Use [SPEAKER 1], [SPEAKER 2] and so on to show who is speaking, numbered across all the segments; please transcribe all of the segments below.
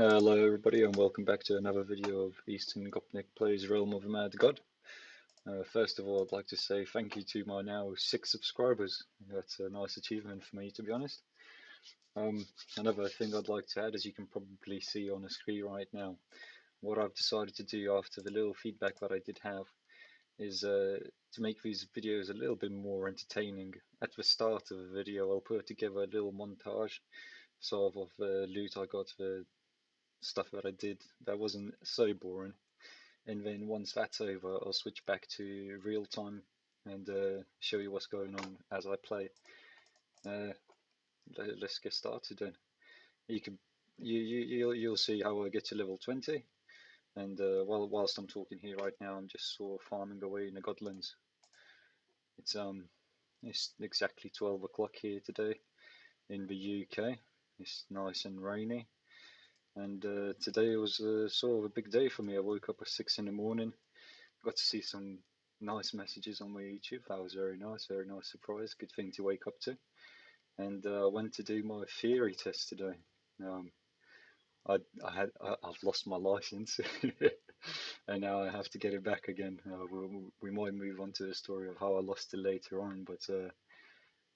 [SPEAKER 1] Hello everybody and welcome back to another video of Eastern Gopnik Plays Realm of a Mad God. First of all, I'd like to say thank you to my now 6 subscribers. That's a nice achievement for me, to be honest. Another thing I'd like to add, as you can probably see on the screen right now, what I've decided to do after the little feedback that I did have is to make these videos a little bit more entertaining. At the start of the video, I'll put together a little montage, sort of loot I got, the stuff that I did that wasn't so boring. And then once that's over, I'll switch back to real time and show you what's going on as I play. Uh, let's get started then. You can you'll see how I get to level 20. And whilst I'm talking here right now, I'm just sort of farming away in the Godlands. It's exactly 12 o'clock here today in the UK. It's nice and rainy. And today was sort of a big day for me. I woke up at 6 in the morning, got to see some nice messages on my YouTube. That was very nice surprise. Good thing to wake up to. And I went to do my theory test today. Um, I've lost my license, and now I have to get it back again. We might move on to the story of how I lost it later on, but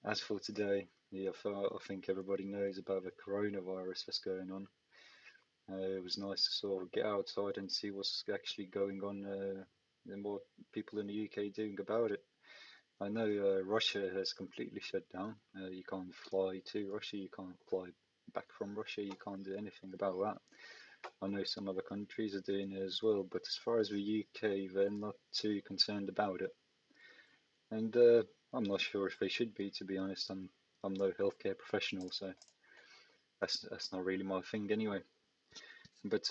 [SPEAKER 1] as for today, yeah, I think everybody knows about the coronavirus that's going on. It was nice to sort of get outside and see what's actually going on and what people in the UK doing about it. I know Russia has completely shut down. You can't fly to Russia, you can't fly back from Russia, you can't do anything about that. I know some other countries are doing it as well, but as far as the UK, they're not too concerned about it. And I'm not sure if they should be, to be honest. I'm no healthcare professional, so that's not really my thing anyway. But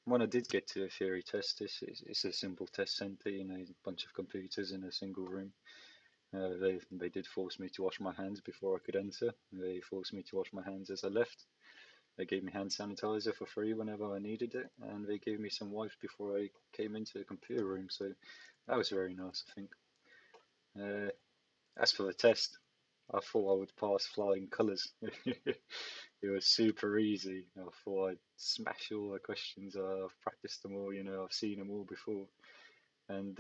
[SPEAKER 1] when I did get to a theory test, it's a simple test centre, you know, a bunch of computers in a single room. They did force me to wash my hands before I could enter. They forced me to wash my hands as I left. They gave me hand sanitizer for free whenever I needed it, and they gave me some wipes before I came into the computer room. So that was very nice, I think. Uh, as for the test, I thought I would pass flying colours. It was super easy. I thought I'd smash all the questions. I've practiced them all, you know, I've seen them all before. And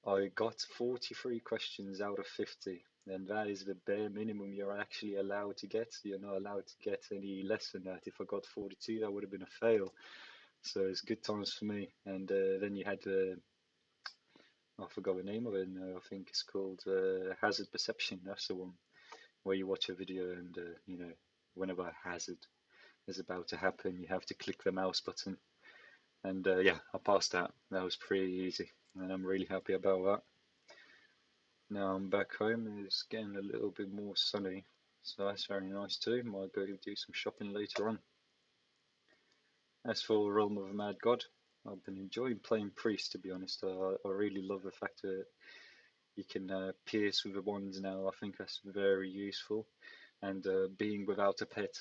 [SPEAKER 1] I got 43 questions out of 50, and that is the bare minimum you're actually allowed to get. You're not allowed to get any less than that. If I got 42, that would have been a fail. So it's good times for me. And then you had I forgot the name of it. I think it's called hazard perception. That's the one where you watch a video and you know, whenever a hazard is about to happen, you have to click the mouse button. And yeah, I passed that. That was pretty easy, and I'm really happy about that. Now I'm back home and it's getting a little bit more sunny, so that's very nice too. Might go do some shopping later on. As for Realm of a Mad God, I've been enjoying playing Priest, to be honest. I really love the fact that you can pierce with the wands now. I think that's very useful. And being without a pet,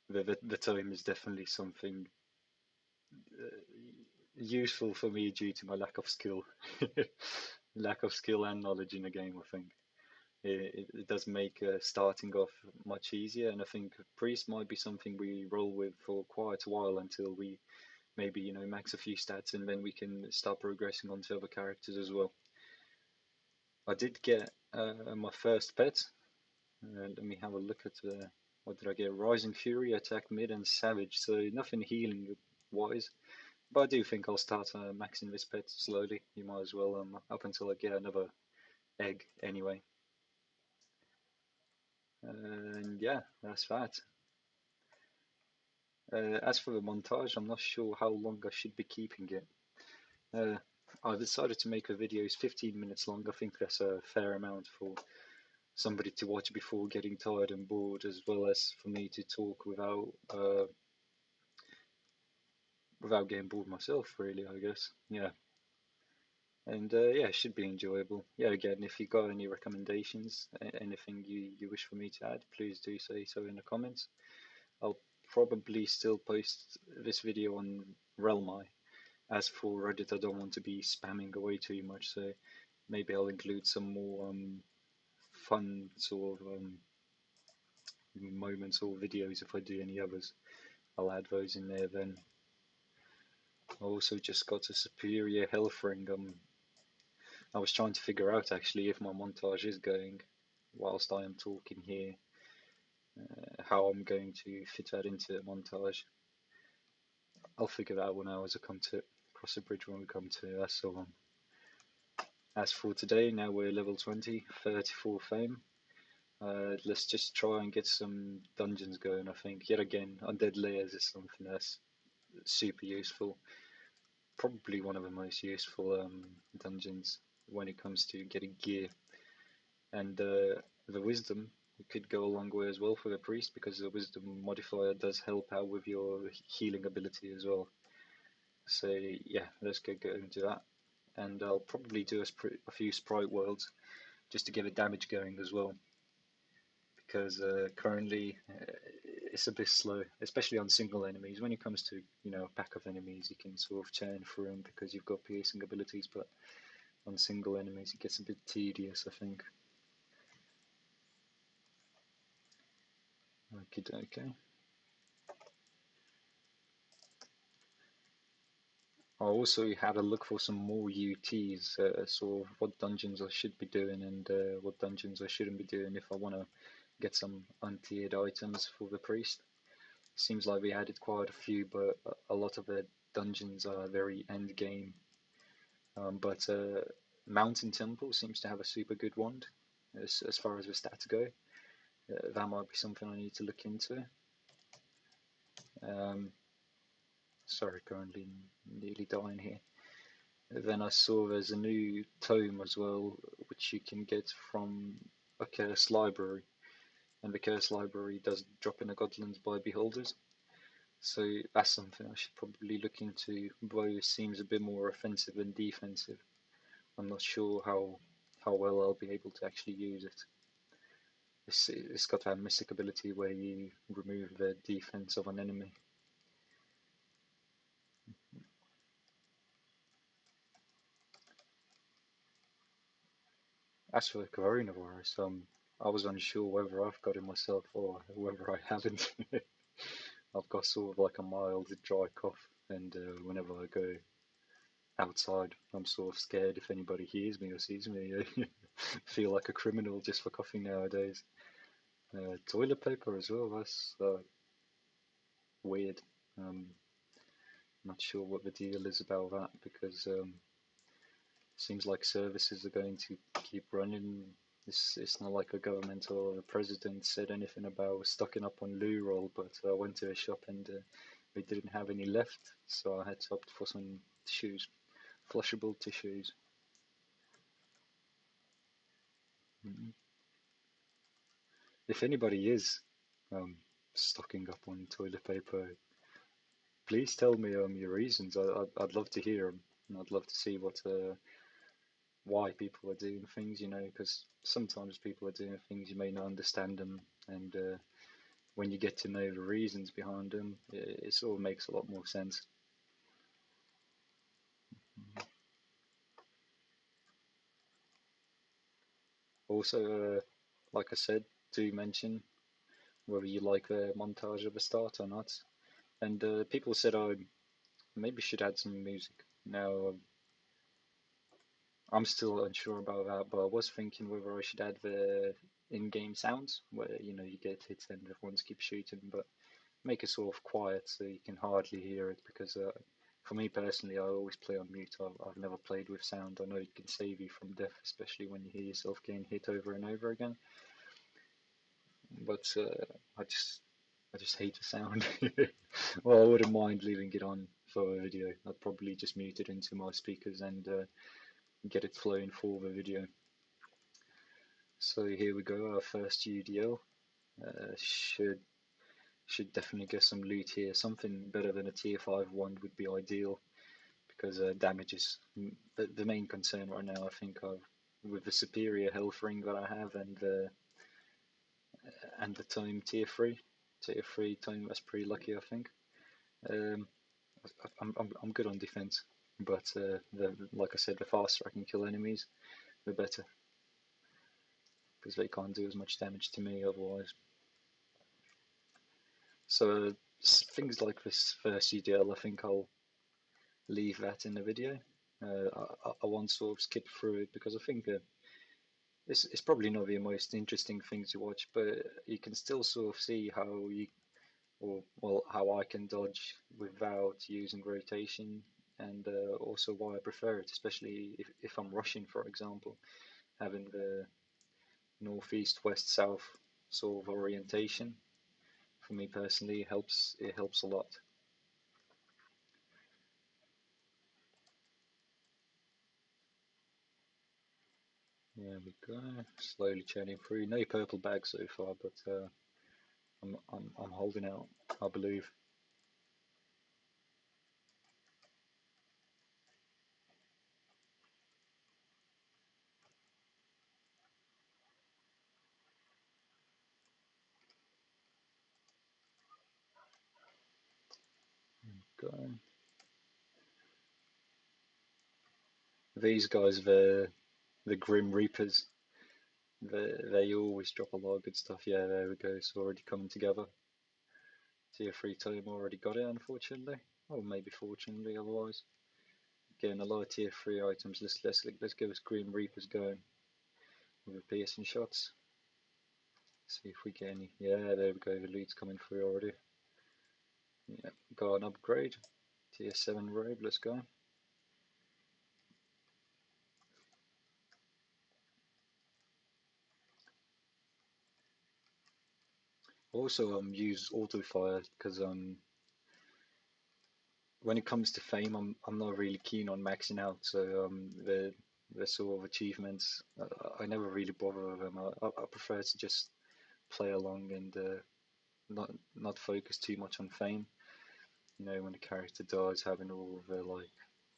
[SPEAKER 1] the time is definitely something useful for me due to my lack of skill. Lack of skill and knowledge in the game, I think. It does make starting off much easier, and I think Priest might be something we roll with for quite a while until we maybe, you know, max a few stats and then we can start progressing onto other characters as well. I did get my first pet. Let me have a look at what did I get? Rising Fury, Attack Mid, and Savage, so nothing healing wise. But I do think I'll start maxing this pet slowly. You might as well, up until I get another egg anyway. And yeah, that's that. As for the montage, I'm not sure how long I should be keeping it. I decided to make the videos 15 minutes long. I think that's a fair amount for somebody to watch before getting tired and bored, as well as for me to talk without getting bored myself, really, I guess. Yeah. And yeah, it should be enjoyable. Yeah, again, if you got any recommendations, anything you wish for me to add, please do say so in the comments. I'll probably still post this video on Realmi. As for Reddit, I don't want to be spamming away too much, so maybe I'll include some more fun sort of moments or videos, if I do any others, I'll add those in there then. I also just got a superior health ring. I was trying to figure out actually if my montage is going whilst I am talking here, how I'm going to fit that into the montage. I'll figure that out when I come to it. Cross the bridge when we come to it. That's all. As for today, now we're level 20, 34 fame. Let's just try and get some dungeons going, I think. Yet again, undead layers is something that's super useful. Probably one of the most useful dungeons when it comes to getting gear. And the wisdom could go a long way as well for the priest, because the wisdom modifier does help out with your healing ability as well. So yeah, let's go and do that. And I'll probably do a few sprite worlds just to get the damage going as well, because currently it's a bit slow, especially on single enemies. When it comes to a pack of enemies, you can sort of churn through them because you've got piercing abilities, but on single enemies it gets a bit tedious, I think. Okay. I also had a look for some more UTs, sort of what dungeons I should be doing and what dungeons I shouldn't be doing if I want to get some untiered items for the priest. Seems like we added quite a few, but a lot of the dungeons are very end game. But Mountain Temple seems to have a super good wand as far as the stats go. That might be something I need to look into. Um, Sorry, currently nearly dying here. Then I saw there's a new tome as well, which you can get from a curse library, and the curse library does drop in the Godlands by beholders. So that's something I should probably look into, though it seems a bit more offensive than defensive. I'm not sure how well I'll be able to actually use it. It's got that mystic ability where you remove the defense of an enemy. As for the coronavirus, I was unsure whether I've got it myself or whether I haven't. I've got sort of like a mild dry cough, and whenever I go outside, I'm sort of scared if anybody hears me or sees me. I feel like a criminal just for coughing nowadays. Toilet paper as well, that's weird. Not sure what the deal is about that, because seems like services are going to keep running. It's not like a government or a president said anything about stocking up on loo roll, but I went to a shop and they didn't have any left, so I had to opt for some tissues, flushable tissues. Mm. If anybody is um, stocking up on toilet paper, please tell me your reasons. I'd love to hear them, and I'd love to see why people are doing things, because sometimes people are doing things you may not understand them, and when you get to know the reasons behind them, it sort of makes a lot more sense. Also, like I said, do mention whether you like the montage at the start or not. And people said I maybe should add some music. Now, I'm still unsure about that, but I was thinking whether I should add the in-game sounds, where you get hit and everyone keeps shooting, but make it sort of quiet so you can hardly hear it, because for me personally, I always play on mute. I've never played with sound. I know it can save you from death, especially when you hear yourself getting hit over and over again. But I just hate the sound. Well, I wouldn't mind leaving it on for a video. I'd probably just mute it into my speakers and get it flowing for the video. So here we go, our first UDL. Should definitely get some loot here. Something better than a tier 5 wand would be ideal, because damage is the main concern right now, I think, with the superior health ring that I have, and the time tier 3 time. That's pretty lucky, I think. um, I'm good on defense, but like I said, the faster I can kill enemies, the better, because they can't do as much damage to me otherwise. So things like this first UDL, I think I'll leave that in the video. I won't sort of skip through it because I think it's probably not the most interesting thing to watch, but you can still sort of see how you, or well, how I can dodge without using rotation, and also why I prefer it, especially if I'm rushing, for example, having the northeast, west, south sort of orientation. For me personally, it helps a lot. There we go. Slowly churning through. No purple bag so far, but I'm holding out, I believe. Go. These guys, the Grim Reapers. They always drop a lot of good stuff. Yeah, there we go. It's already coming together. Tier 3 tome already got it, unfortunately. Or maybe fortunately, otherwise. Getting a lot of tier 3 items. Let's give us Grim Reapers going with the piercing shots. See if we get any. Yeah, there we go. The loot's coming through already. Yeah, got an upgrade. Tier 7 robe. Let's go. Also, use auto fire because when it comes to fame, I'm not really keen on maxing out. So the sort of achievements, I never really bother with them. I prefer to just play along and not focus too much on fame. You know, when the character dies, having all of the like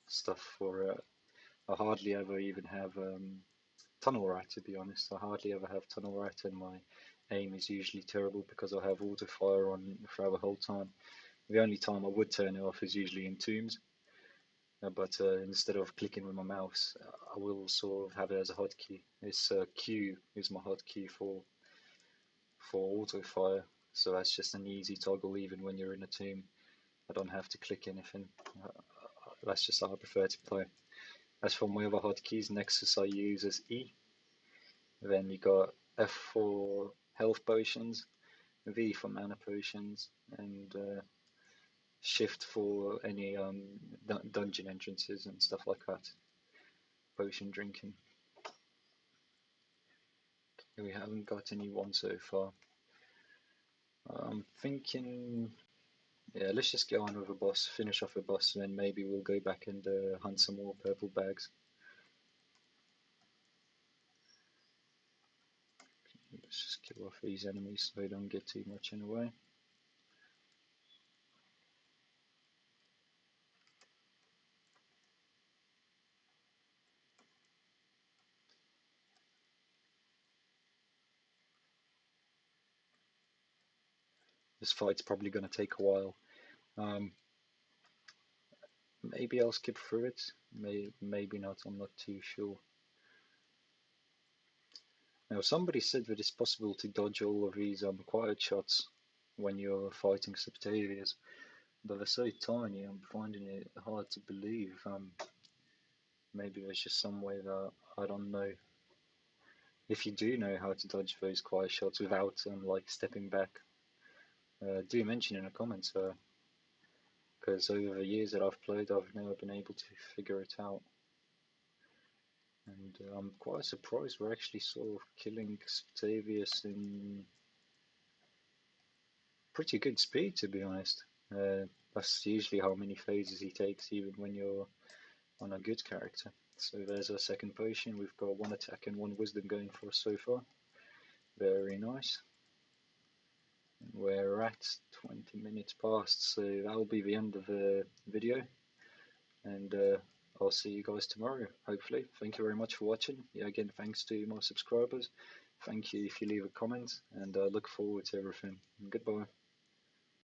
[SPEAKER 1] stuff for it. I hardly ever even have tunnel rat, to be honest. I hardly ever have tunnel rat, and my aim is usually terrible because I have auto fire on throughout the whole time. The only time I would turn it off is usually in tombs. But instead of clicking with my mouse, I will sort of have it as a hotkey. This Q is my hotkey for auto fire, so that's just an easy toggle even when you're in a tomb. I don't have to click anything. That's just how I prefer to play. As for my other hotkeys, Nexus I use as E. Then you got F for health potions, V for mana potions, and Shift for any dungeon entrances and stuff like that. Potion drinking. We haven't got any one so far. I'm thinking, yeah, let's just go on with a boss, finish off a boss, and then maybe we'll go back and hunt some more purple bags. Let's just kill off these enemies so they don't get too much in the way. This fight's probably going to take a while. Um, Maybe I'll skip through it. Maybe not. I'm not too sure. Now, somebody said that it's possible to dodge all of these quiet shots when you're fighting Septavias, but they're so tiny. I'm finding it hard to believe. Maybe there's just some way that I don't know. If you do know how to dodge those quiet shots without like stepping back, do mention in the comments. Because over the years that I've played, I've never been able to figure it out. And I'm quite surprised we're actually sort of killing Octavius in pretty good speed, to be honest. That's usually how many phases he takes, even when you're on a good character. So there's our second potion. We've got one attack and one wisdom going for us so far. Very nice. We're at 20 minutes past, so that'll be the end of the video. And I'll see you guys tomorrow, hopefully. Thank you very much for watching. Yeah, again, thanks to my subscribers. Thank you if you leave a comment, and I look forward to everything. Goodbye.